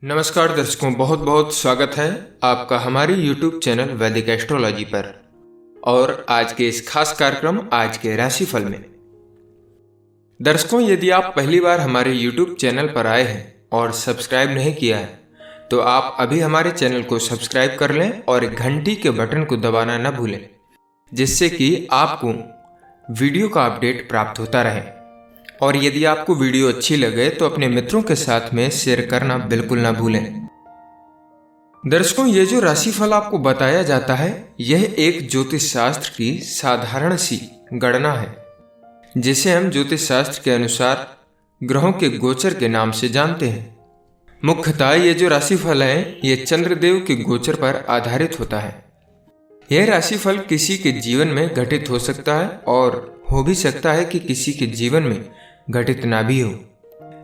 नमस्कार दर्शकों, बहुत बहुत स्वागत है आपका हमारे YouTube चैनल वैदिक एस्ट्रोलॉजी पर। और आज के इस खास कार्यक्रम आज के राशिफल में दर्शकों, यदि आप पहली बार हमारे YouTube चैनल पर आए हैं और सब्सक्राइब नहीं किया है तो आप अभी हमारे चैनल को सब्सक्राइब कर लें और घंटी के बटन को दबाना न भूलें, जिससे कि आपको वीडियो का अपडेट प्राप्त होता रहे। और यदि आपको वीडियो अच्छी लगे तो अपने मित्रों के साथ में शेयर करना बिल्कुल ना भूलें। दर्शकों, ये जो राशिफल आपको बताया जाता है यह एक ज्योतिष शास्त्र की साधारण सी गणना है, जिसे हम ज्योतिष शास्त्र के अनुसार ग्रहों के गोचर के नाम से जानते हैं। मुख्यतः ये जो राशिफल है ये चंद्रदेव के गोचर पर आधारित होता है। यह राशिफल किसी के जीवन में घटित हो सकता है और हो भी सकता है कि किसी के जीवन में घटित ना भी हो,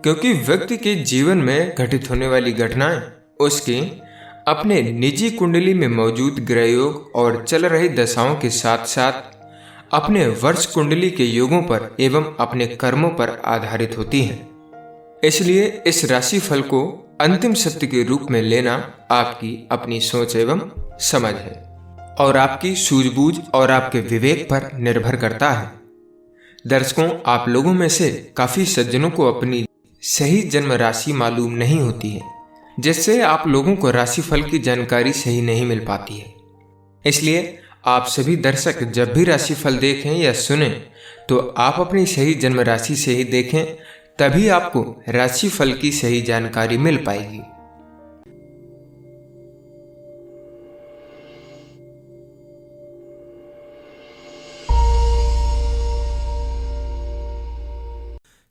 क्योंकि व्यक्ति के जीवन में घटित होने वाली घटनाएं उसके अपने निजी कुंडली में मौजूद ग्रह योग और चल रही दशाओं के साथ साथ अपने वर्ष कुंडली के योगों पर एवं अपने कर्मों पर आधारित होती हैं। इसलिए इस राशिफल को अंतिम सत्य के रूप में लेना आपकी अपनी सोच एवं समझ है और आपकी सूझबूझ और आपके विवेक पर निर्भर करता है। दर्शकों, आप लोगों में से काफी सज्जनों को अपनी सही जन्म राशि मालूम नहीं होती है, जिससे आप लोगों को राशिफल की जानकारी सही नहीं मिल पाती है। इसलिए आप सभी दर्शक जब भी राशिफल देखें या सुने तो आप अपनी सही जन्म राशि से ही देखें, तभी आपको राशिफल की सही जानकारी मिल पाएगी।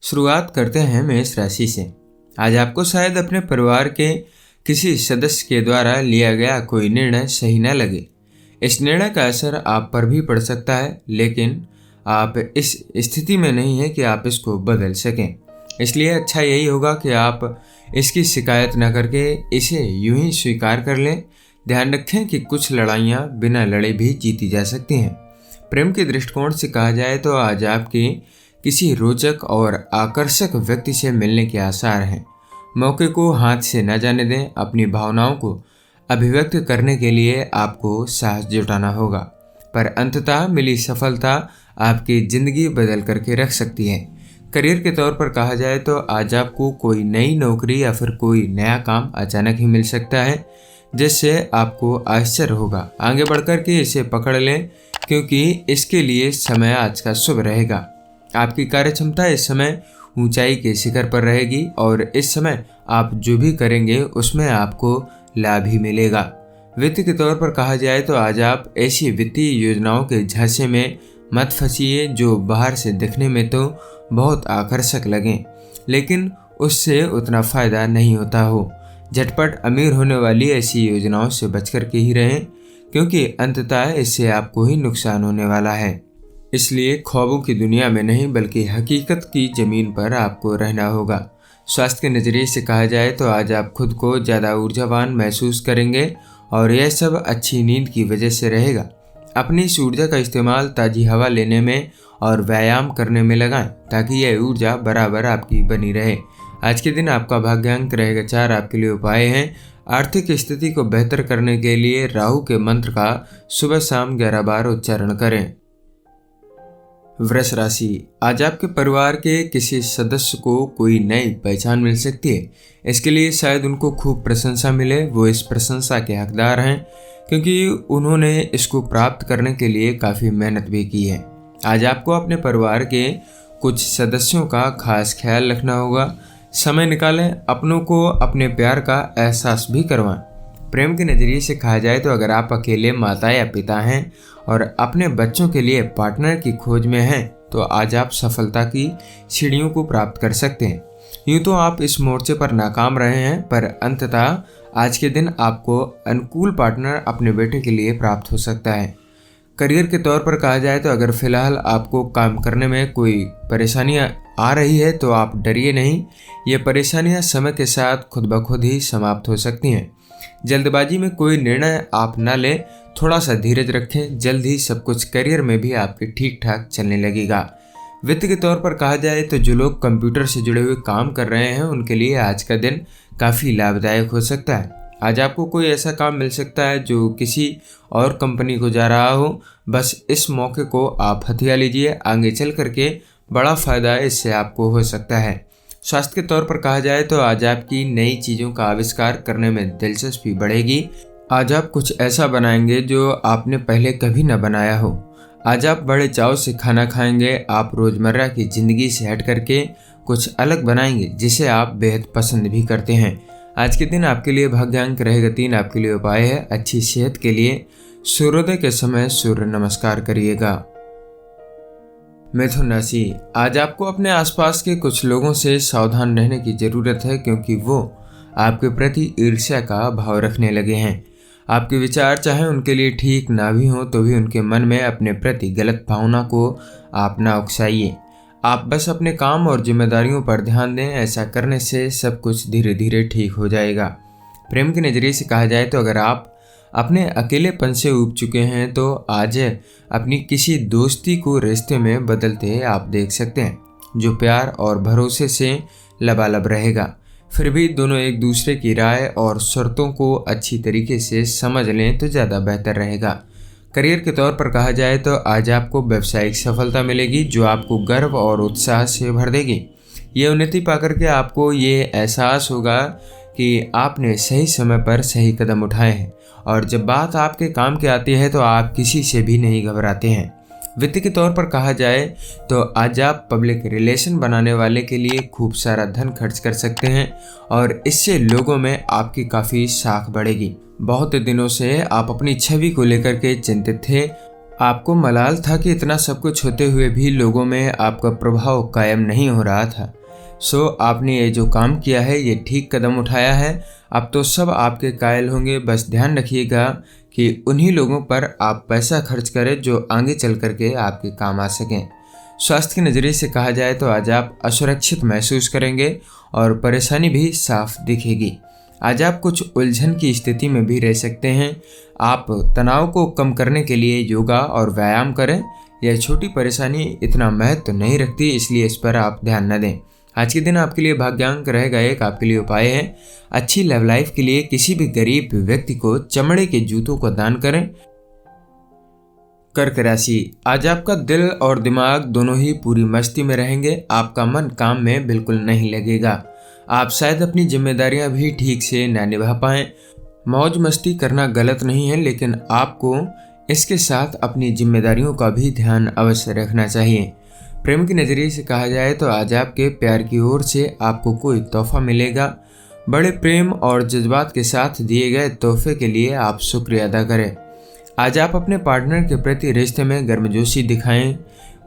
शुरुआत करते हैं मेष राशि से। आज आपको शायद अपने परिवार के किसी सदस्य के द्वारा लिया गया कोई निर्णय सही न लगे। इस निर्णय का असर आप पर भी पड़ सकता है, लेकिन आप इस स्थिति में नहीं है कि आप इसको बदल सकें। इसलिए अच्छा यही होगा कि आप इसकी शिकायत न करके इसे यूं ही स्वीकार कर लें। ध्यान रखें कि कुछ लड़ाइयाँ बिना लड़े भी जीती जा सकती हैं। प्रेम के दृष्टिकोण से कहा जाए तो आज आपके किसी रोचक और आकर्षक व्यक्ति से मिलने के आसार हैं। मौके को हाथ से न जाने दें। अपनी भावनाओं को अभिव्यक्त करने के लिए आपको साहस जुटाना होगा, पर अंततः मिली सफलता आपकी जिंदगी बदल करके रख सकती है। करियर के तौर पर कहा जाए तो आज आपको कोई नई नौकरी या फिर कोई नया काम अचानक ही मिल सकता है, जिससे आपको आश्चर्य होगा। आगे बढ़कर के इसे पकड़ लें, क्योंकि इसके लिए समय आज का शुभ रहेगा। आपकी कार्यक्षमता इस समय ऊंचाई के शिखर पर रहेगी और इस समय आप जो भी करेंगे उसमें आपको लाभ ही मिलेगा। वित्त के तौर पर कहा जाए तो आज आप ऐसी वित्तीय योजनाओं के झांसे में मत फंसिए जो बाहर से दिखने में तो बहुत आकर्षक लगें, लेकिन उससे उतना फायदा नहीं होता हो। झटपट अमीर होने वाली ऐसी योजनाओं से बचकर के ही रहें, क्योंकि अंततः इससे आपको ही नुकसान होने वाला है। इसलिए ख्वाबों की दुनिया में नहीं बल्कि हकीकत की ज़मीन पर आपको रहना होगा। स्वास्थ्य के नज़रिए से कहा जाए तो आज आप खुद को ज़्यादा ऊर्जावान महसूस करेंगे और यह सब अच्छी नींद की वजह से रहेगा। अपनी इस ऊर्जा का इस्तेमाल ताज़ी हवा लेने में और व्यायाम करने में लगाएं, ताकि यह ऊर्जा बराबर आपकी बनी रहे। आज के दिन आपका भाग्यांक रहेगा 4। आपके लिए उपाय हैं। आर्थिक स्थिति को बेहतर करने के लिए राहु के मंत्र का सुबह शाम 11 बार उच्चारण करें। वृष राशि, आज आपके परिवार के किसी सदस्य को कोई नई पहचान मिल सकती है। इसके लिए शायद उनको खूब प्रशंसा मिले। वो इस प्रशंसा के हकदार हैं, क्योंकि उन्होंने इसको प्राप्त करने के लिए काफ़ी मेहनत भी की है। आज आपको अपने परिवार के कुछ सदस्यों का खास ख्याल रखना होगा। समय निकालें, अपनों को अपने प्यार का एहसास भी करवाएं। प्रेम के नज़रिए से कहा जाए तो अगर आप अकेले माता या पिता हैं और अपने बच्चों के लिए पार्टनर की खोज में हैं तो आज आप सफलता की सीढ़ियों को प्राप्त कर सकते हैं। यूँ तो आप इस मोर्चे पर नाकाम रहे हैं, पर अंततः आज के दिन आपको अनुकूल पार्टनर अपने बेटे के लिए प्राप्त हो सकता है। करियर के तौर पर कहा जाए तो अगर फिलहाल आपको काम करने में कोई परेशानियाँ आ रही है तो आप डरिए नहीं। ये परेशानियाँ समय के साथ खुद ब खुद ही समाप्त हो सकती हैं। जल्दबाजी में कोई निर्णय आप न लें, थोड़ा सा धीरज रखें। जल्द ही सब कुछ करियर में भी आपके ठीक ठाक चलने लगेगा। वित्त के तौर पर कहा जाए तो जो लोग कंप्यूटर से जुड़े हुए काम कर रहे हैं उनके लिए आज का दिन काफ़ी लाभदायक हो सकता है। आज आपको कोई ऐसा काम मिल सकता है जो किसी और कंपनी को जा रहा हो। बस इस मौके को आप हथिया लीजिए, आगे चल करके बड़ा फ़ायदा इससे आपको हो सकता है। स्वास्थ्य के तौर पर कहा जाए तो आज आपकी नई चीज़ों का आविष्कार करने में दिलचस्पी बढ़ेगी। आज आप कुछ ऐसा बनाएंगे जो आपने पहले कभी न बनाया हो। आज आप बड़े चाव से खाना खाएंगे। आप रोज़मर्रा की ज़िंदगी से हट करके कुछ अलग बनाएंगे जिसे आप बेहद पसंद भी करते हैं। आज के दिन आपके लिए भाग्यांक रहेगा 3। आपके लिए उपाय है अच्छी सेहत के लिए सूर्योदय के समय सूर्य नमस्कार करिएगा। मिथुन राशि, आज आपको अपने आसपास के कुछ लोगों से सावधान रहने की ज़रूरत है क्योंकि वो आपके प्रति ईर्ष्या का भाव रखने लगे हैं। आपके विचार चाहे उनके लिए ठीक ना भी हों तो भी उनके मन में अपने प्रति गलत भावना को आप ना उकसाइए। आप बस अपने काम और जिम्मेदारियों पर ध्यान दें। ऐसा करने से सब कुछ धीरे धीरे ठीक हो जाएगा। प्रेम के नज़रिए से कहा जाए तो अगर आप अपने अकेलेपन से ऊब चुके हैं तो आज अपनी किसी दोस्ती को रिश्ते में बदलते आप देख सकते हैं जो प्यार और भरोसे से लबालब रहेगा। फिर भी दोनों एक दूसरे की राय और शर्तों को अच्छी तरीके से समझ लें तो ज़्यादा बेहतर रहेगा। करियर के तौर पर कहा जाए तो आज आपको व्यावसायिक सफलता मिलेगी जो आपको गर्व और उत्साह से भर देगी। ये उन्नति पाकर के आपको ये एहसास होगा कि आपने सही समय पर सही कदम उठाए हैं और जब बात आपके काम की आती है तो आप किसी से भी नहीं घबराते हैं। वित्त के तौर पर कहा जाए तो आज आप पब्लिक रिलेशन बनाने वाले के लिए खूब सारा धन खर्च कर सकते हैं और इससे लोगों में आपकी काफ़ी साख बढ़ेगी। बहुत दिनों से आप अपनी छवि को लेकर के चिंतित थे। आपको मलाल था कि इतना सब कुछ होते हुए भी लोगों में आपका प्रभाव कायम नहीं हो रहा था। आपने ये जो काम किया है ये ठीक कदम उठाया है। अब तो सब आपके कायल होंगे। बस ध्यान रखिएगा कि उन्हीं लोगों पर आप पैसा खर्च करें जो आगे चल करके आपके काम आ सकें। स्वास्थ्य के नज़रिए से कहा जाए तो आज आप असुरक्षित महसूस करेंगे और परेशानी भी साफ दिखेगी। आज आप कुछ उलझन की स्थिति में भी रह सकते हैं। आप तनाव को कम करने के लिए योगा और व्यायाम करें। यह छोटी परेशानी इतना महत्व नहीं रखती, इसलिए इस पर आप ध्यान न दें। आज के दिन आपके लिए भाग्यांक रहेगा 1। आपके लिए उपाय है अच्छी लव लाइफ के लिए किसी भी गरीब व्यक्ति को चमड़े के जूतों को दान करें। कर्क राशि, आज आपका दिल और दिमाग दोनों ही पूरी मस्ती में रहेंगे। आपका मन काम में बिल्कुल नहीं लगेगा। आप शायद अपनी जिम्मेदारियां भी ठीक से न निभा पाएं। मौज मस्ती करना गलत नहीं है, लेकिन आपको इसके साथ अपनी जिम्मेदारियों का भी ध्यान अवश्य रखना चाहिए। प्रेम के नज़रिए से कहा जाए तो आज आपके प्यार की ओर से आपको कोई तोहफा मिलेगा। बड़े प्रेम और जज्बात के साथ दिए गए तोहफे के लिए आप शुक्रिया अदा करें। आज आप अपने पार्टनर के प्रति रिश्ते में गर्मजोशी दिखाएं।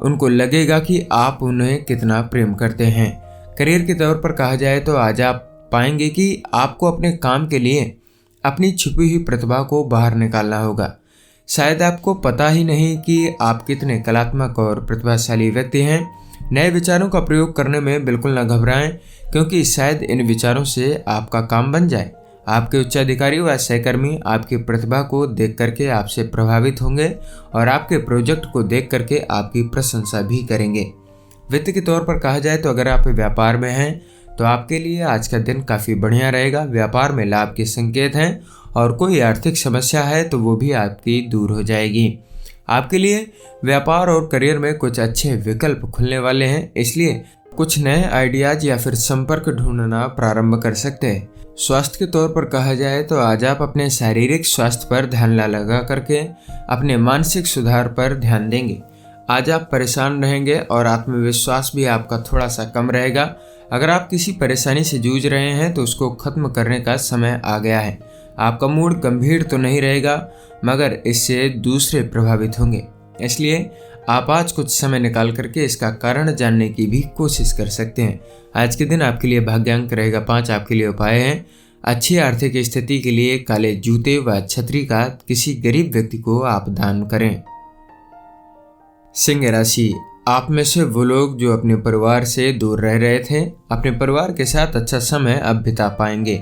उनको लगेगा कि आप उन्हें कितना प्रेम करते हैं। करियर के तौर पर कहा जाए तो आज आप पाएंगे कि आपको अपने काम के लिए अपनी छुपी हुई प्रतिभा को बाहर निकालना होगा। शायद आपको पता ही नहीं कि आप कितने कलात्मक और प्रतिभाशाली व्यक्ति हैं। नए विचारों का प्रयोग करने में बिल्कुल न घबराएं क्योंकि शायद इन विचारों से आपका काम बन जाए। आपके उच्चाधिकारी व सहकर्मी आपकी प्रतिभा को देख करके आपसे प्रभावित होंगे और आपके प्रोजेक्ट को देख करके आपकी प्रशंसा भी करेंगे। वित्त के तौर पर कहा जाए तो अगर आप व्यापार में हैं तो आपके लिए आज का दिन काफ़ी बढ़िया रहेगा। व्यापार में लाभ के संकेत हैं और कोई आर्थिक समस्या है तो वो भी आपकी दूर हो जाएगी। आपके लिए व्यापार और करियर में कुछ अच्छे विकल्प खुलने वाले हैं, इसलिए कुछ नए आइडियाज या फिर संपर्क ढूंढना प्रारंभ कर सकते हैं। स्वास्थ्य के तौर पर कहा जाए तो आज आप अपने शारीरिक स्वास्थ्य पर ध्यान लगा करके अपने मानसिक सुधार पर ध्यान देंगे। आज आप परेशान रहेंगे और आत्मविश्वास भी आपका थोड़ा सा कम रहेगा। अगर आप किसी परेशानी से जूझ रहे हैं तो उसको खत्म करने का समय आ गया है। आपका मूड गंभीर तो नहीं रहेगा मगर इससे दूसरे प्रभावित होंगे, इसलिए आप आज कुछ समय निकाल करके इसका कारण जानने की भी कोशिश कर सकते हैं। आज के दिन आपके लिए भाग्यांक रहेगा 5। आपके लिए उपाय है अच्छी आर्थिक स्थिति के लिए काले जूते व छतरी का किसी गरीब व्यक्ति को आप दान करें। सिंह राशि, आप में से वो लोग जो अपने परिवार से दूर रह रहे थे अपने परिवार के साथ अच्छा समय अब बिता पाएंगे।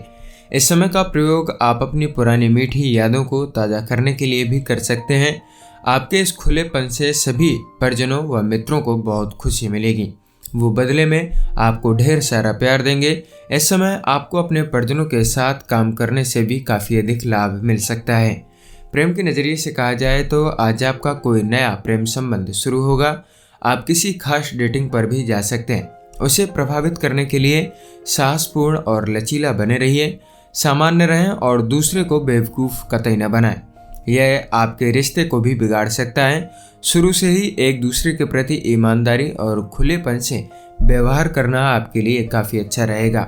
इस समय का प्रयोग आप अपनी पुरानी मीठी यादों को ताज़ा करने के लिए भी कर सकते हैं। आपके इस खुलेपन से सभी परिजनों व मित्रों को बहुत खुशी मिलेगी। वो बदले में आपको ढेर सारा प्यार देंगे। इस समय आपको अपने परिजनों के साथ काम करने से भी काफ़ी अधिक लाभ मिल सकता है। प्रेम के नज़रिए से कहा जाए तो आज आपका कोई नया प्रेम संबंध शुरू होगा। आप किसी खास डेटिंग पर भी जा सकते हैं। उसे प्रभावित करने के लिए साहसपूर्ण और लचीला बने रहिए, सामान्य रहें और दूसरे को बेवकूफ़ कतई न बनाएं। यह आपके रिश्ते को भी बिगाड़ सकता है। शुरू से ही एक दूसरे के प्रति ईमानदारी और खुलेपन से व्यवहार करना आपके लिए काफ़ी अच्छा रहेगा।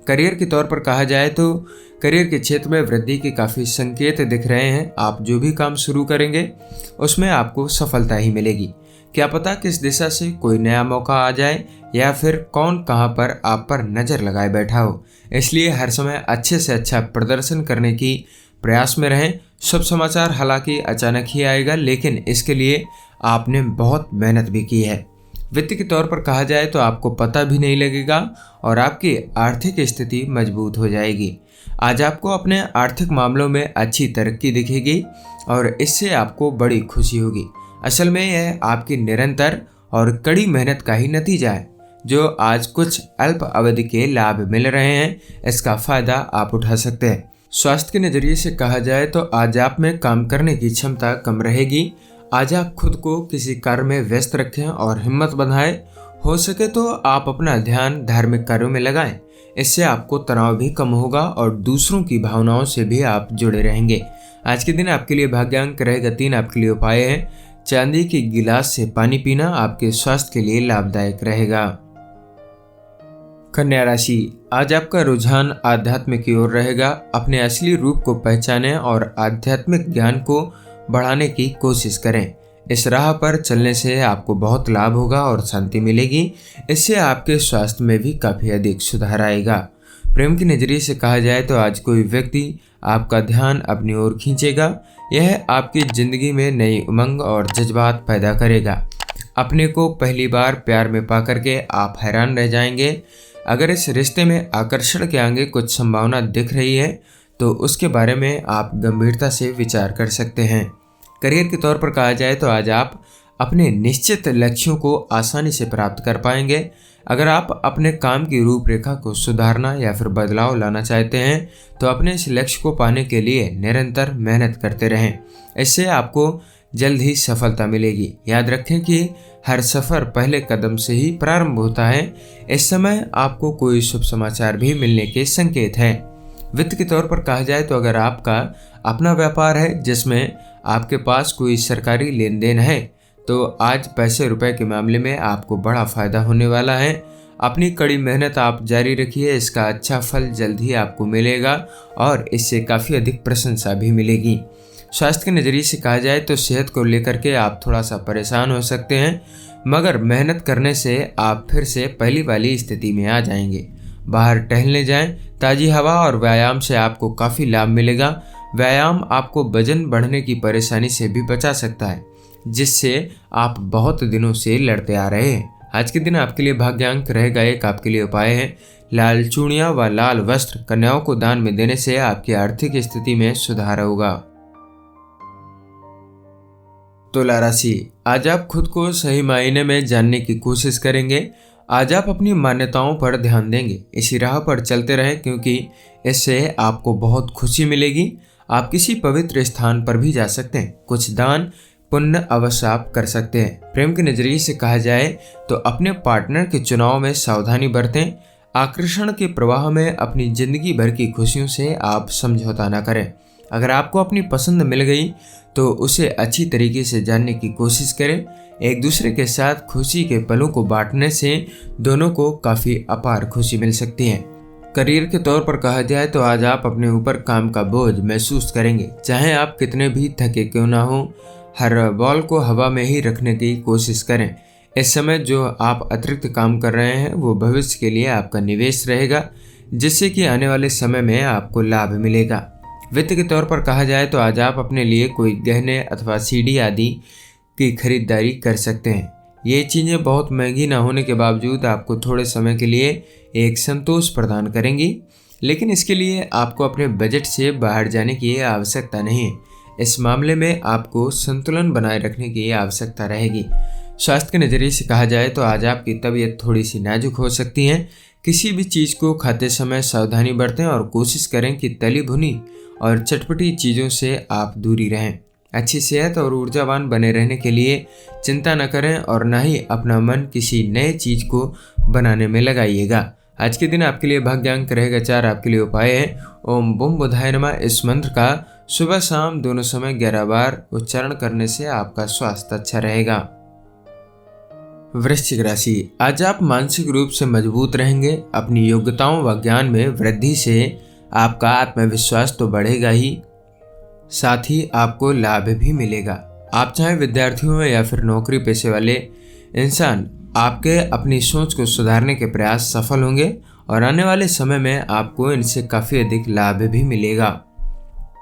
करियर के तौर पर कहा जाए तो करियर के क्षेत्र में वृद्धि के काफ़ी संकेत दिख रहे हैं। आप जो भी काम शुरू करेंगे उसमें आपको सफलता ही मिलेगी। क्या पता किस दिशा से कोई नया मौका आ जाए या फिर कौन कहां पर आप पर नज़र लगाए बैठा हो। इसलिए हर समय अच्छे से अच्छा प्रदर्शन करने की प्रयास में रहें। शुभ समाचार हालांकि अचानक ही आएगा, लेकिन इसके लिए आपने बहुत मेहनत भी की है। वित्त के तौर पर कहा जाए तो आपको पता भी नहीं लगेगा और आपकी आर्थिक स्थिति मजबूत हो जाएगी। आज आपको अपने आर्थिक मामलों में अच्छी तरक्की दिखेगी और इससे आपको बड़ी खुशी होगी। असल में यह आपकी निरंतर और कड़ी मेहनत का ही नतीजा है, जो आज कुछ अल्प अवधि के लाभ मिल रहे हैं। इसका फायदा आप उठा सकते हैं। स्वास्थ्य के नज़रिए से कहा जाए तो आज आप में काम करने की क्षमता कम रहेगी। आज आप खुद को किसी कार्य में व्यस्त रखें और हिम्मत बंधाएं। हो सके तो आप अपना ध्यान धार्मिक कार्यों में लगाएं। इससे आपको तनाव भी कम होगा और दूसरों की भावनाओं से भी आप जुड़े रहेंगे। आज के दिन आपके लिए भाग्यांक रहेगा 3। आपके लिए उपाय है चांदी की गिलास से पानी पीना आपके स्वास्थ्य के लिए लाभदायक रहेगा। कन्या राशि, आज आपका रुझान आध्यात्म की ओर रहेगा। अपने असली रूप को पहचानें और आध्यात्मिक ज्ञान को बढ़ाने की कोशिश करें। इस राह पर चलने से आपको बहुत लाभ होगा और शांति मिलेगी। इससे आपके स्वास्थ्य में भी काफ़ी अधिक सुधार आएगा। प्रेम के नज़रिए से कहा जाए तो आज कोई व्यक्ति आपका ध्यान अपनी ओर खींचेगा। यह आपकी ज़िंदगी में नई उमंग और जज्बात पैदा करेगा। अपने को पहली बार प्यार में पा करके आप हैरान रह जाएंगे। अगर इस रिश्ते में आकर्षण के आगे कुछ संभावना दिख रही है तो उसके बारे में आप गंभीरता से विचार कर सकते हैं। करियर के तौर पर कहा जाए तो आज आप अपने निश्चित लक्ष्यों को आसानी से प्राप्त कर पाएंगे। अगर आप अपने काम की रूपरेखा को सुधारना या फिर बदलाव लाना चाहते हैं तो अपने इस लक्ष्य को पाने के लिए निरंतर मेहनत करते रहें। इससे आपको जल्द ही सफलता मिलेगी। याद रखें कि हर सफ़र पहले कदम से ही प्रारंभ होता है। इस समय आपको कोई शुभ समाचार भी मिलने के संकेत हैं। वित्त के तौर पर कहा जाए तो अगर आपका अपना व्यापार है जिसमें आपके पास कोई सरकारी लेन देन है तो आज पैसे रुपए के मामले में आपको बड़ा फायदा होने वाला है। अपनी कड़ी मेहनत आप जारी रखिए, इसका अच्छा फल जल्द ही आपको मिलेगा और इससे काफ़ी अधिक प्रशंसा भी मिलेगी। स्वास्थ्य के नज़रिए से कहा जाए तो सेहत को लेकर के आप थोड़ा सा परेशान हो सकते हैं, मगर मेहनत करने से आप फिर से पहली वाली स्थिति में आ जाएंगे। बाहर टहलने जाएं, ताज़ी हवा और व्यायाम से आपको काफ़ी लाभ मिलेगा। व्यायाम आपको वजन बढ़ने की परेशानी से भी बचा सकता है, जिससे आप बहुत दिनों से लड़ते आ रहे हैं। आज के दिन आपके लिए भाग्यांक रहेगा 1। आपके लिए उपाय है लाल चूड़ियाँ व लाल वस्त्र कन्याओं को दान में देने से आपकी आर्थिक स्थिति में सुधार होगा। तुला राशि, आज आप खुद को सही मायने में जानने की कोशिश करेंगे। आज आप अपनी मान्यताओं पर ध्यान देंगे। इसी राह पर चलते रहें क्योंकि इससे आपको बहुत खुशी मिलेगी। आप किसी पवित्र स्थान पर भी जा सकते हैं। कुछ दान पुण्य अवश्य आप कर सकते हैं। प्रेम के नज़रिए से कहा जाए तो अपने पार्टनर के चुनाव में सावधानी बरतें। आकर्षण के प्रवाह में अपनी जिंदगी भर की खुशियों से आप समझौता न करें। अगर आपको अपनी पसंद मिल गई तो उसे अच्छी तरीके से जानने की कोशिश करें। एक दूसरे के साथ खुशी के पलों को बांटने से दोनों को काफ़ी अपार खुशी मिल सकती है। करियर के तौर पर कहा जाए तो आज आप अपने ऊपर काम का बोझ महसूस करेंगे। चाहे आप कितने भी थके क्यों ना हो, हर बॉल को हवा में ही रखने की कोशिश करें। इस समय जो आप अतिरिक्त काम कर रहे हैं वो भविष्य के लिए आपका निवेश रहेगा, जिससे कि आने वाले समय में आपको लाभ मिलेगा। वित्त के तौर पर कहा जाए तो आज आप अपने लिए कोई गहने अथवा सीडी आदि की खरीदारी कर सकते हैं। ये चीज़ें बहुत महंगी ना होने के बावजूद आपको थोड़े समय के लिए एक संतोष प्रदान करेंगी, लेकिन इसके लिए आपको अपने बजट से बाहर जाने की आवश्यकता नहीं है। इस मामले में आपको संतुलन बनाए रखने की आवश्यकता रहेगी। स्वास्थ्य के नज़रिए से कहा जाए तो आज आपकी तबीयत थोड़ी सी नाजुक हो सकती है। किसी भी चीज़ को खाते समय सावधानी बरतें और कोशिश करें कि तली भुनी और चटपटी चीज़ों से आप दूरी रहें। अच्छी सेहत और ऊर्जावान बने रहने के लिए चिंता न करें और न ही अपना मन किसी नए चीज़ को बनाने में लगाइएगा। आज के दिन आपके लिए भाग्यांक रहेगा 4। आपके लिए उपाय है ओम बुम बुधाय नमः। इस मंत्र का सुबह शाम दोनों समय 11 बार उच्चारण करने से आपका स्वास्थ्य अच्छा रहेगा। वृश्चिक राशि, आज आप मानसिक रूप से मजबूत रहेंगे। अपनी योग्यताओं व ज्ञान में वृद्धि से आपका आत्मविश्वास तो बढ़ेगा ही, साथ ही आपको लाभ भी मिलेगा। आप चाहे विद्यार्थी हो या फिर नौकरी पेशे वाले इंसान, आपके अपनी सोच को सुधारने के प्रयास सफल होंगे और आने वाले समय में आपको इनसे काफ़ी अधिक लाभ भी मिलेगा।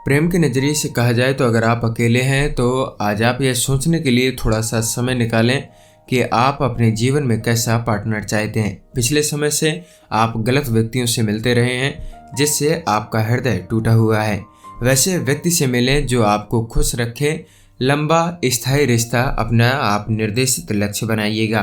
प्रेम के नज़रिए से कहा जाए तो अगर आप अकेले हैं तो आज आप यह सोचने के लिए थोड़ा सा समय निकालें कि आप अपने जीवन में कैसा पार्टनर चाहते हैं। पिछले समय से आप गलत व्यक्तियों से मिलते रहे हैं जिससे आपका हृदय टूटा हुआ है। वैसे व्यक्ति से मिलें जो आपको खुश रखे। लंबा स्थायी रिश्ता अपना आप निर्देशित लक्ष्य बनाइएगा।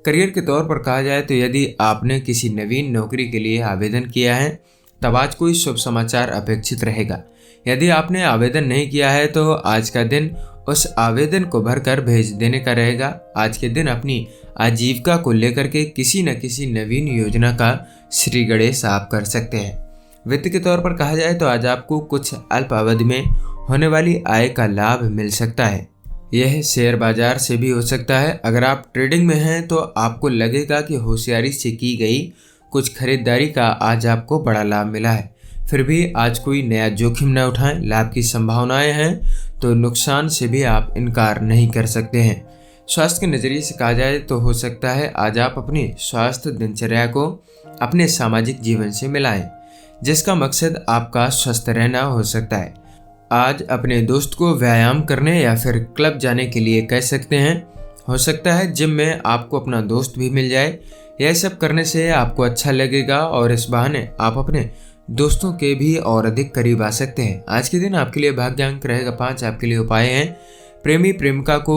करियर के तौर पर कहा जाए तो यदि आपने किसी नवीन नौकरी के लिए आवेदन किया है तब आज कोई शुभ समाचार अपेक्षित रहेगा। यदि आपने आवेदन नहीं किया है तो आज का दिन उस आवेदन को भरकर भेज देने का रहेगा। आज के दिन अपनी आजीविका को लेकर के किसी न किसी नवीन योजना का श्री गणेश आप कर सकते हैं। वित्त के तौर पर कहा जाए तो आज आपको कुछ अल्प अवधि में होने वाली आय का लाभ मिल सकता है। यह शेयर बाजार से भी हो सकता है। अगर आप ट्रेडिंग में हैं तो आपको लगेगा कि होशियारी से की गई कुछ खरीदारी का आज आपको बड़ा लाभ मिला है। फिर भी आज कोई नया जोखिम न उठाएं। लाभ की संभावनाएं हैं तो नुकसान से भी आप इनकार नहीं कर सकते हैं। स्वास्थ्य के नज़रिए से कहा जाए तो हो सकता है आज आप अपनी स्वास्थ्य दिनचर्या को अपने सामाजिक जीवन से मिलाएं, जिसका मकसद आपका स्वस्थ रहना हो सकता है। आज अपने दोस्त को व्यायाम करने या फिर क्लब जाने के लिए कह सकते हैं। हो सकता है जिम में आपको अपना दोस्त भी मिल जाए। यह सब करने से आपको अच्छा लगेगा और इस बहाने आप अपने दोस्तों के भी और अधिक करीब आ सकते हैं। आज के दिन आपके लिए भाग्यांक रहेगा 5। आपके लिए उपाय हैं प्रेमी प्रेमिका को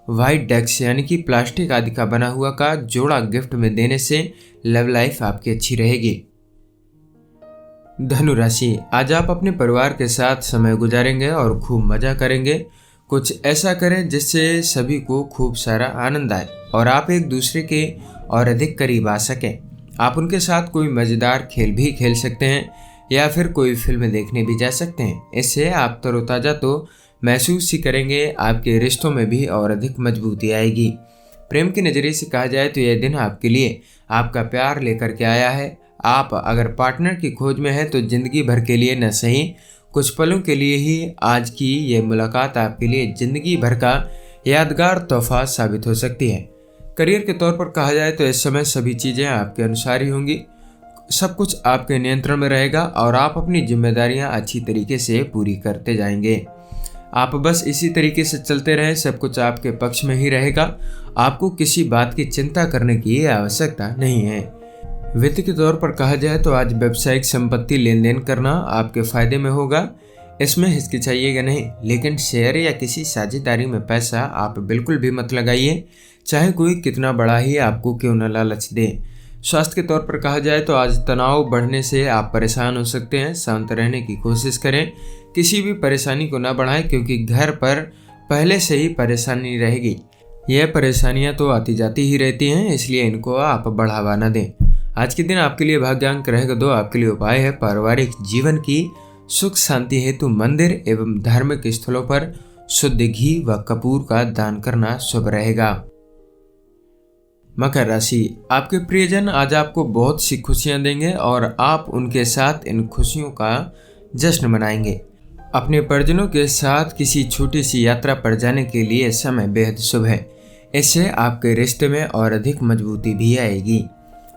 व्हाइट डेक्स यानी कि प्लास्टिक आदि का बना हुआ का जोड़ा गिफ्ट में देने से लव लाइफ आपकी अच्छी रहेगी। धनु राशि, आज आप अपने परिवार के साथ समय गुजारेंगे और खूब मजा करेंगे। कुछ ऐसा करें जिससे सभी को खूब सारा आनंद आए और आप एक दूसरे के और अधिक करीब आ सकें। आप उनके साथ कोई मज़ेदार खेल भी खेल सकते हैं या फिर कोई फिल्म देखने भी जा सकते हैं। इससे आप तरोताज़ा तो महसूस ही करेंगे, आपके रिश्तों में भी और अधिक मजबूती आएगी। प्रेम के नज़रिए से कहा जाए तो यह दिन आपके लिए आपका प्यार लेकर के आया है। आप अगर पार्टनर की खोज में हैं तो ज़िंदगी भर के लिए न सही कुछ पलों के लिए ही आज की ये मुलाकात आपके लिए ज़िंदगी भर का यादगार तोहफा साबित हो सकती है। करियर के तौर पर कहा जाए तो इस समय सभी चीज़ें आपके अनुसार ही होंगी। सब कुछ आपके नियंत्रण में रहेगा और आप अपनी जिम्मेदारियां अच्छी तरीके से पूरी करते जाएंगे। आप बस इसी तरीके से चलते रहें, सब कुछ आपके पक्ष में ही रहेगा। आपको किसी बात की चिंता करने की आवश्यकता नहीं है। वित्त के तौर पर कहा जाए तो आज व्यावसायिक संपत्ति लेन देन करना आपके फायदे में होगा। इसमें हिचकिचाइएगा नहीं, लेकिन शेयर या किसी साझेदारी में पैसा आप बिल्कुल भी मत लगाइए, चाहे कोई कितना बड़ा ही आपको क्यों न लालच दे। स्वास्थ्य के तौर पर कहा जाए तो आज तनाव बढ़ने से आप परेशान हो सकते हैं। शांत रहने की कोशिश करें, किसी भी परेशानी को न बढ़ाएं क्योंकि घर पर पहले से ही परेशानी रहेगी। यह परेशानियां तो आती जाती ही रहती हैं, इसलिए इनको आप बढ़ावा न दें। आज के दिन आपके लिए भाग्यांक रहेगा 2। आपके लिए उपाय है पारिवारिक जीवन की सुख शांति हेतु मंदिर एवं धार्मिक स्थलों पर शुद्ध घी व कपूर का दान करना शुभ रहेगा। मकर राशि, आपके प्रियजन आज आपको बहुत सी खुशियां देंगे और आप उनके साथ इन खुशियों का जश्न मनाएंगे। अपने परिजनों के साथ किसी छोटी सी यात्रा पर जाने के लिए समय बेहद शुभ है। इससे आपके रिश्ते में और अधिक मजबूती भी आएगी।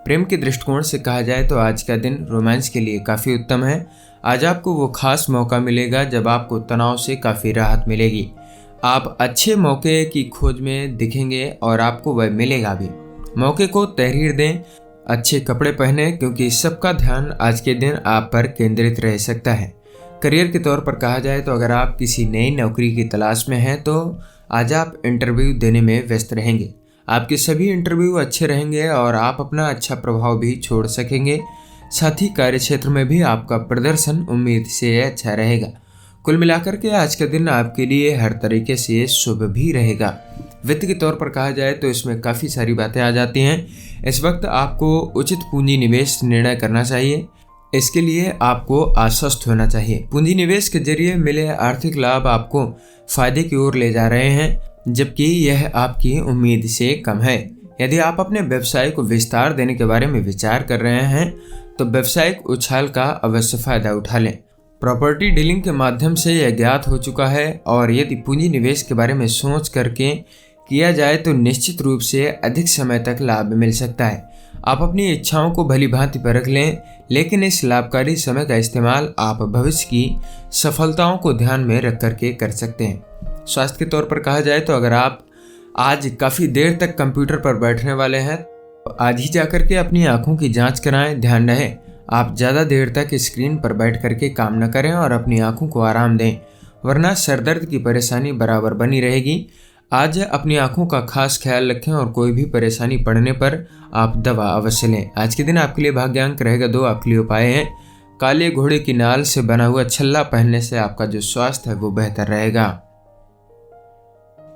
प्रेम के दृष्टिकोण से कहा जाए तो आज का दिन रोमांस के लिए काफ़ी उत्तम है। आज आपको वो खास मौका मिलेगा जब आपको तनाव से काफ़ी राहत मिलेगी। आप अच्छे मौके की खोज में दिखेंगे और आपको वह मिलेगा भी। मौके को तहरीर दें, अच्छे कपड़े पहने क्योंकि सबका ध्यान आज के दिन आप पर केंद्रित रह सकता है। करियर के तौर पर कहा जाए तो अगर आप किसी नई नौकरी की तलाश में हैं तो आज आप इंटरव्यू देने में व्यस्त रहेंगे। आपके सभी इंटरव्यू अच्छे रहेंगे और आप अपना अच्छा प्रभाव भी छोड़ सकेंगे। साथ ही कार्य क्षेत्र में भी आपका प्रदर्शन उम्मीद से अच्छा रहेगा। कुल मिलाकर के आज का दिन आपके लिए हर तरीके से शुभ भी रहेगा। वित्त के तौर पर कहा जाए तो इसमें काफ़ी सारी बातें आ जाती हैं। इस वक्त आपको उचित पूंजी निवेश निर्णय करना चाहिए। इसके लिए आपको आश्वस्त होना चाहिए। पूंजी निवेश के जरिए मिले आर्थिक लाभ आपको फायदे की ओर ले जा रहे हैं, जबकि यह आपकी उम्मीद से कम है। यदि आप अपने व्यवसाय को विस्तार देने के बारे में विचार कर रहे हैं तो व्यावसायिक उछाल का अवश्य फायदा उठा लें। प्रॉपर्टी डीलिंग के माध्यम से यह ज्ञात हो चुका है और यदि पूंजी निवेश के बारे में सोच करके किया जाए तो निश्चित रूप से अधिक समय तक लाभ मिल सकता है। आप अपनी इच्छाओं को भली भांति परख लें, लेकिन इस लाभकारी समय का इस्तेमाल आप भविष्य की सफलताओं को ध्यान में रख करके कर सकते हैं। स्वास्थ्य के तौर पर कहा जाए तो अगर आप आज काफ़ी देर तक कंप्यूटर पर बैठने वाले हैं तो आज ही जाकर के अपनी आंखों की जांच कराएं। ध्यान रहे आप ज़्यादा देर तक स्क्रीन पर बैठ करके काम न करें और अपनी आंखों को आराम दें, वरना सरदर्द की परेशानी बराबर बनी रहेगी। आज अपनी आंखों का खास ख्याल रखें और कोई भी परेशानी पड़ने पर आप दवा अवश्य लें। आज के दिन आपके लिए भाग्यांक रहेगा 2। आपके लिए उपाय हैं काले घोड़े की नाल से बना हुआ छल्ला पहनने से आपका जो स्वास्थ्य है वो बेहतर रहेगा।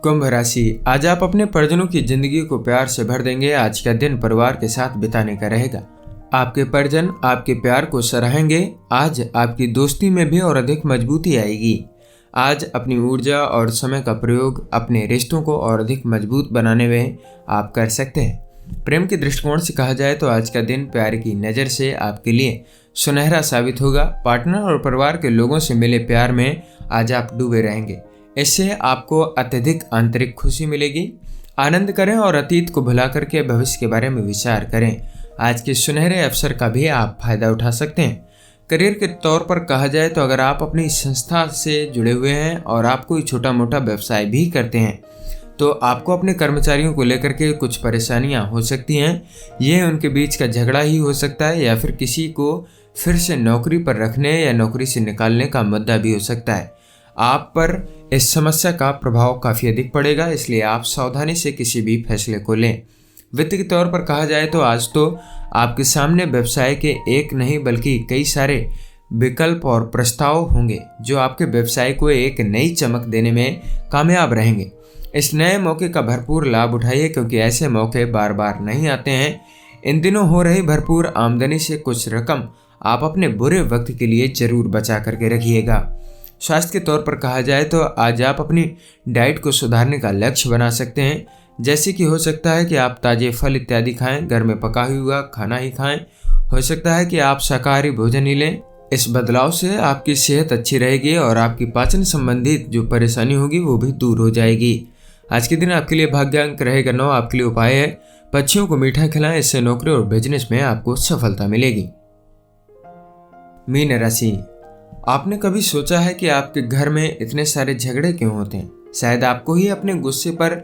कुंभ राशि, आज आप अपने परिजनों की जिंदगी को प्यार से भर देंगे। आज का दिन परिवार के साथ बिताने का रहेगा। आपके परिजन आपके प्यार को सराहेंगे। आज आपकी दोस्ती में भी और अधिक मजबूती आएगी। आज अपनी ऊर्जा और समय का प्रयोग अपने रिश्तों को और अधिक मजबूत बनाने में आप कर सकते हैं। प्रेम के दृष्टिकोण से कहा जाए तो आज का दिन प्यार की नज़र से आपके लिए सुनहरा साबित होगा। पार्टनर और परिवार के लोगों से मिले प्यार में आज आप डूबे रहेंगे। इससे आपको अत्यधिक आंतरिक खुशी मिलेगी। आनंद करें और अतीत को भुला करके भविष्य के बारे में विचार करें। आज के सुनहरे अवसर का भी आप फायदा उठा सकते हैं। करियर के तौर पर कहा जाए तो अगर आप अपनी संस्था से जुड़े हुए हैं और आप कोई छोटा मोटा व्यवसाय भी करते हैं तो आपको अपने कर्मचारियों को लेकर के कुछ परेशानियां हो सकती हैं। ये उनके बीच का झगड़ा ही हो सकता है या फिर किसी को फिर से नौकरी पर रखने या नौकरी से निकालने का मुद्दा भी हो सकता है। आप पर इस समस्या का प्रभाव काफ़ी अधिक पड़ेगा, इसलिए आप सावधानी से किसी भी फैसले को लें। वित्त के तौर पर कहा जाए तो आज तो आपके सामने व्यवसाय के एक नहीं बल्कि कई सारे विकल्प और प्रस्ताव होंगे जो आपके व्यवसाय को एक नई चमक देने में कामयाब रहेंगे। इस नए मौके का भरपूर लाभ उठाइए क्योंकि ऐसे मौके बार बार नहीं आते हैं। इन दिनों हो रही भरपूर आमदनी से कुछ रकम आप अपने बुरे वक्त के लिए जरूर बचा करके रखिएगा। स्वास्थ्य के तौर पर कहा जाए तो आज आप अपनी डाइट को सुधारने का लक्ष्य बना सकते हैं, जैसे कि हो सकता है कि आप ताजे फल इत्यादि खाएं, घर में पका हुआ खाना ही खाएं। हो सकता है कि आप शाकाहारी भोजन ही लें। इस बदलाव से आपकी सेहत अच्छी रहेगी और आपकी पाचन संबंधित जो परेशानी होगी वो भी दूर हो जाएगी। आज के दिन आपके लिए भाग्यांक रहेगा 9। आपके लिए उपाय है पक्षियों को मीठा खिलाएं, इससे नौकरी और बिजनेस में आपको सफलता मिलेगी। मीन राशि, आपने कभी सोचा है कि आपके घर में इतने सारे झगड़े क्यों होते हैं? शायद आपको ही अपने गुस्से पर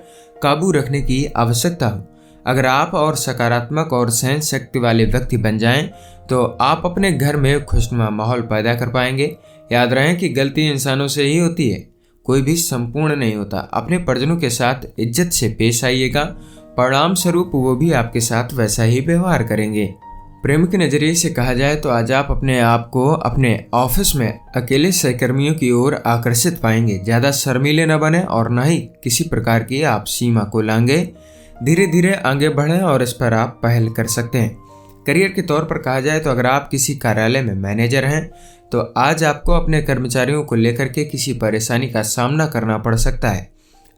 काबू रखने की आवश्यकता हो। अगर आप और सकारात्मक और सहन शक्ति वाले व्यक्ति बन जाएं तो आप अपने घर में खुशनुमा माहौल पैदा कर पाएंगे। याद रहे कि गलती इंसानों से ही होती है, कोई भी संपूर्ण नहीं होता। अपने परिजनों के साथ इज्जत से पेश आइएगा, परिणाम स्वरूप वो भी आपके साथ वैसा ही व्यवहार करेंगे। प्रेम के नज़रिए से कहा जाए तो आज आप अपने आप को अपने ऑफिस में अकेले सहकर्मियों की ओर आकर्षित पाएंगे। ज़्यादा शर्मीले न बने और न ही किसी प्रकार की आप सीमा को लांगे। धीरे धीरे आगे बढ़ें और इस पर आप पहल कर सकते हैं। करियर के तौर पर कहा जाए तो अगर आप किसी कार्यालय में मैनेजर हैं तो आज आपको अपने कर्मचारियों को लेकर के किसी परेशानी का सामना करना पड़ सकता है।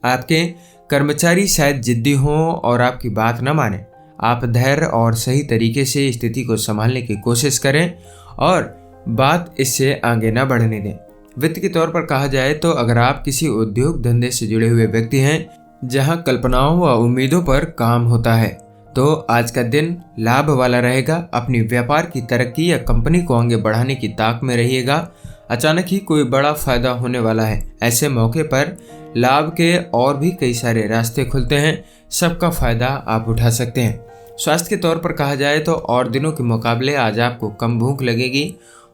आपके कर्मचारी शायद जिद्दी हों और आपकी बात न माने। आप धैर्य और सही तरीके से स्थिति को संभालने की कोशिश करें और बात इससे आगे न बढ़ने दें। वित्त के तौर पर कहा जाए तो अगर आप किसी उद्योग धंधे से जुड़े हुए व्यक्ति हैं जहां कल्पनाओं व उम्मीदों पर काम होता है तो आज का दिन लाभ वाला रहेगा। अपनी व्यापार की तरक्की या कंपनी को आगे बढ़ाने की ताक में रहिएगा। अचानक ही कोई बड़ा फायदा होने वाला है। ऐसे मौके पर लाभ के और भी कई सारे रास्ते खुलते हैं, सबका फायदा आप उठा सकते हैं। स्वास्थ्य के तौर पर कहा जाए तो और दिनों के मुकाबले आज आपको कम भूख लगेगी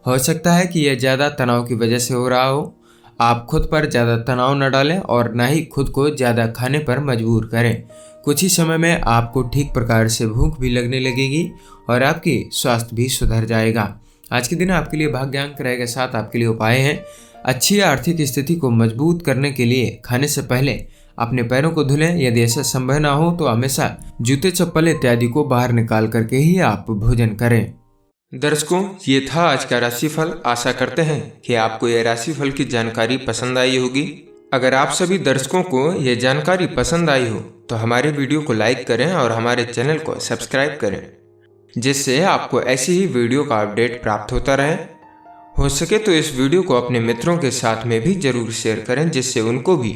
हो सकता है कि यह ज़्यादा तनाव की वजह से हो रहा हो। आप खुद पर ज़्यादा तनाव न डालें और न ही खुद को ज़्यादा खाने पर मजबूर करें। कुछ ही समय में आपको ठीक प्रकार से भूख भी लगने लगेगी और आपकी स्वास्थ्य भी सुधर जाएगा। आज के दिन आपके लिए भाग्यांक रहेगा 7। आपके लिए उपाय हैं। अच्छी आर्थिक स्थिति को मजबूत करने के लिए खाने से पहले अपने पैरों को धुलें। यदि ऐसा संभव ना हो तो हमेशा जूते चप्पल इत्यादि को बाहर निकाल करके ही आप भोजन करें। दर्शकों, ये था आज का राशिफल। आशा करते हैं कि आपको यह राशिफल की जानकारी पसंद आई होगी। अगर आप सभी दर्शकों को यह जानकारी पसंद आई हो तो हमारे वीडियो को लाइक करें और हमारे चैनल को सब्सक्राइब करें, जिससे आपको ऐसी ही वीडियो का अपडेट प्राप्त होता रहे। हो सके तो इस वीडियो को अपने मित्रों के साथ में भी जरूर शेयर करें, जिससे उनको भी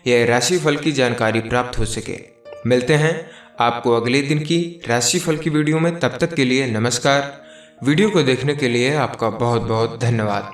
यह राशिफल की जानकारी प्राप्त हो सके। मिलते हैं आपको अगले दिन की राशिफल की वीडियो में। तब तक के लिए नमस्कार। वीडियो को देखने के लिए आपका बहुत बहुत धन्यवाद।